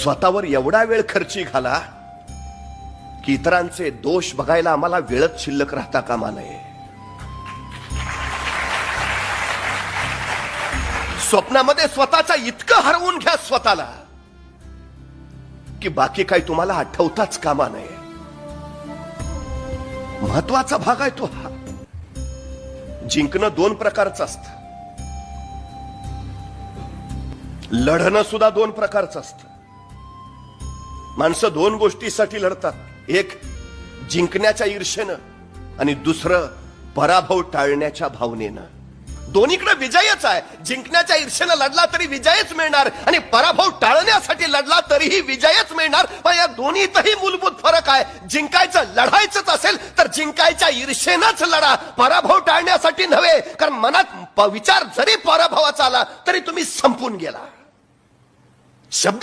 स्वतःवर एवढा वेळ खर्ची घाला की इतरांचे दोष बघायला आम्हाला वेळच शिल्लक राहता कामा नये. स्वप्नामध्ये स्वतःचा इतकं हरवून घ्या स्वतःला की बाकी काही तुम्हाला आठवताच कामा नये. महत्वाचा भाग आहे तो हा. जिंकणं दोन प्रकारचं असतं, लढणं सुद्धा दोन प्रकारचं असतं. माणसं दोन गोष्टीसाठी लढतात, एक जिंकण्याच्या ईर्षेनं आणि दुसरं पराभव टाळण्याच्या भावनेनं. दोन्हीकडे विजयच आहे. जिंकण्याच्या ईर्षेनं लढला तरी विजयच मिळणार आणि पराभव टाळण्यासाठी लढला तरीही विजयच मिळणार. पण या दोन्हीतही मूलभूत फरक आहे. जिंकायचं लढायचंच असेल तर जिंकायच्या ईर्षेनंच लढा, पराभव टाळण्यासाठी नव्हे. कारण मनात विचार जरी पराभवाचा आला तरी तुम्ही संपून गेला. शब्द